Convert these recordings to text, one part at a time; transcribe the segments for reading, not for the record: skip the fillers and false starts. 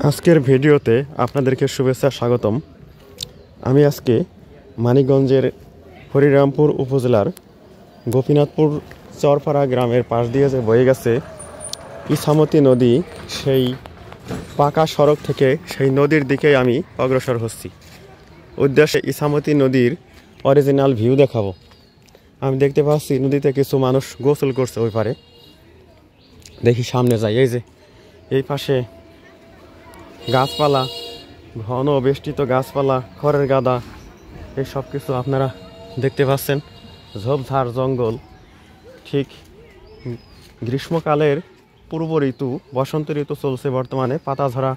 আজকের ভিডিওতে আপনাদেরকে শুভেচ্ছা স্বাগতম। আমি আজকে মানিকগঞ্জের হরিরামপুর উপজেলার গোপীনাথপুর চরপাড়া গ্রামের পাশ দিয়ে যে বয়ে গেছে ইছামতি নদী, সেই পাকা সড়ক থেকে সেই নদীর দিকে আমি অগ্রসর হচ্ছি। উদ্দেশ্যে ইছামতি নদীর অরিজিনাল ভিউ দেখাবো। আমি দেখতে পাচ্ছি নদীতে কিছু মানুষ গোসল করছে ওই পারে। দেখি সামনে যাই। এই যে এই পাশে গাছপালা, ঘন বেষ্টিত গাছপালা, খড়ের গাদা, এই সব কিছু আপনারা দেখতে পাচ্ছেন। ঝোপঝাড় জঙ্গল। ঠিক গ্রীষ্মকালের পূর্ব ঋতু, বসন্ত ঋতু চলছে বর্তমানে। পাতা ঝরা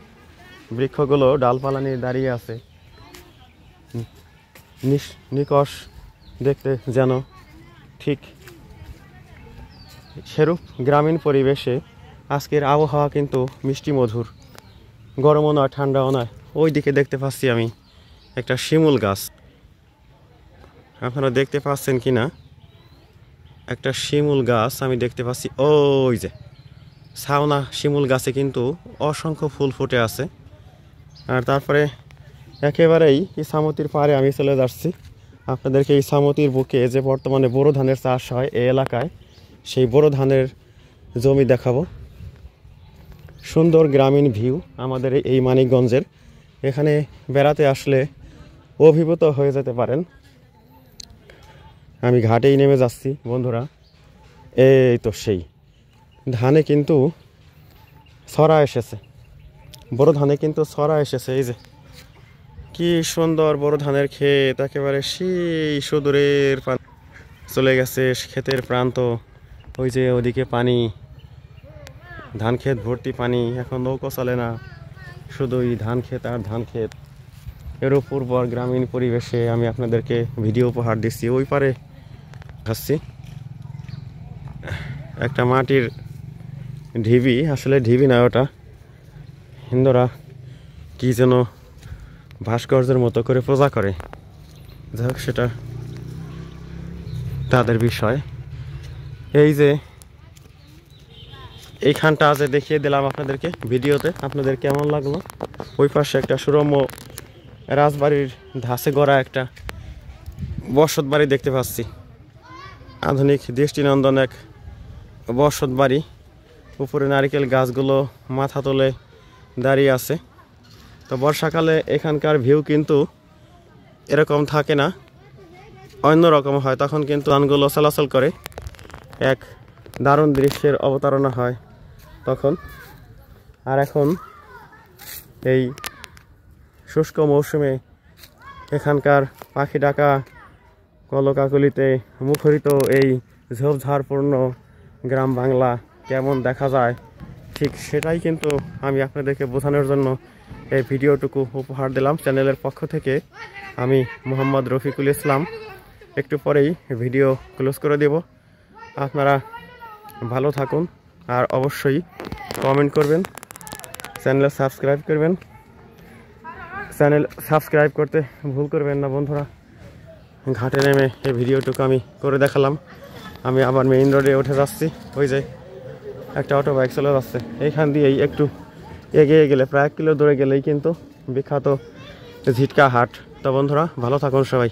বৃক্ষগুলো ডালপালা নিয়ে দাঁড়িয়ে আছে, নিকষ দেখতে যেন। ঠিক সেরূপ গ্রামীণ পরিবেশে আজকের আবহাওয়া কিন্তু মিষ্টি মধুর, গরমও নয় ঠান্ডাও নয়। ওই দিকে দেখতে পাচ্ছি আমি একটা শিমুল গাছ, আপনারা দেখতে পাচ্ছেন কি না? একটা শিমুল গাছ আমি দেখতে পাচ্ছি। ওই যে ছাওনা শিমুল গাছে কিন্তু অসংখ্য ফুল ফুটে আছে। আর তারপরে একেবারেই ইছামতির পাড়ে আমি চলে যাচ্ছি। আপনাদেরকে ইছামতির বুকে যে বর্তমানে বোরো ধানের চাষ হয় এই এলাকায়, সেই বোরো ধানের জমি দেখাবো। সুন্দর গ্রামীণ ভিউ আমাদের এই মানিকগঞ্জের। এখানে বেড়াতে আসলে অভিভূত হয়ে যেতে পারেন। আমি ঘাটেই নেমে যাচ্ছি বন্ধুরা। এই তো সেই ধানে কিন্তু ছড়া এসেছে, বড় ধানে কিন্তু ছড়া এসেছে। এই যে কি সুন্দর বড় ধানের ক্ষেত, একেবারে সেই সুদূরের চলে গেছে ক্ষেতের প্রান্ত। ওই যে ওদিকে পানি, ধান ক্ষেত ভর্তি পানি। এখন নৌকো চলে না, শুধুই ধান ক্ষেত আর ধান ক্ষেত। এর পূর্বর গ্রামীণ পরিবেশে আমি আপনাদেরকে ভিডিও উপহার দিচ্ছি। ওই পারে আসছি একটা মাটির ঢিবি, আসলে ঢিবি না, ওটা হিন্দুরা কি যেন ভাস্কর্যের মতো করে পূজা করে। যাই হোক, সেটা তাদের বিষয়। এই যে এইখানটা যে দেখিয়ে দিলাম আপনাদেরকে ভিডিওতে, আপনাদের কেমন লাগলো? ওই পাশে একটা সুরম্য রাজবাড়ির ধাঁচে গড়া একটা বসত বাড়ি দেখতে পাচ্ছি। আধুনিক দৃষ্টিনন্দন এক বসত বাড়ি। উপরে নারিকেল গাছগুলো মাথা তুলে দাঁড়িয়ে আছে। তো বর্ষাকালে এখানকার ভিউ কিন্তু এরকম থাকে না, অন্যরকম হয়। তখন কিন্তু ধানগুলো চলাচল করে, এক দারুণ দৃশ্যের অবতারণা হয় তখন। আর এখন এই শুষ্ক মৌসুমে এখানকার পাখি ডাকা কলকাকলিতে মুখরিত এই ঝোপঝাড়পূর্ণ গ্রাম বাংলা কেমন দেখা যায়, ঠিক সেটাই কিন্তু আমি আপনাদেরকে বোঝানোর জন্য এই ভিডিওটুকু উপহার দিলাম চ্যানেলের পক্ষ থেকে। আমি মোহাম্মদ রফিকুল ইসলাম। একটু পরেই ভিডিও ক্লোজ করে দেব। আপনারা ভালো থাকুন, আর অবশ্যই কমেন্ট করবেন, চ্যানেল সাবস্ক্রাইব করবেন। চ্যানেল সাবস্ক্রাইব করতে ভুল করবেন না বন্ধুরা। ঘাটে নেমে এই ভিডিওটুকু আমি করে দেখালাম। আমি আবার মেইন রোডে উঠে যাচ্ছি। ওই যে একটা অটো বাইক চলে যাচ্ছে, এইখান দিয়েই একটু এগিয়ে গেলে, প্রায় 1 কিলো দূরে গেলেই কিন্তু বিখ্যাত ঝিটকা হাট। তো বন্ধুরা ভালো থাকুন সবাই।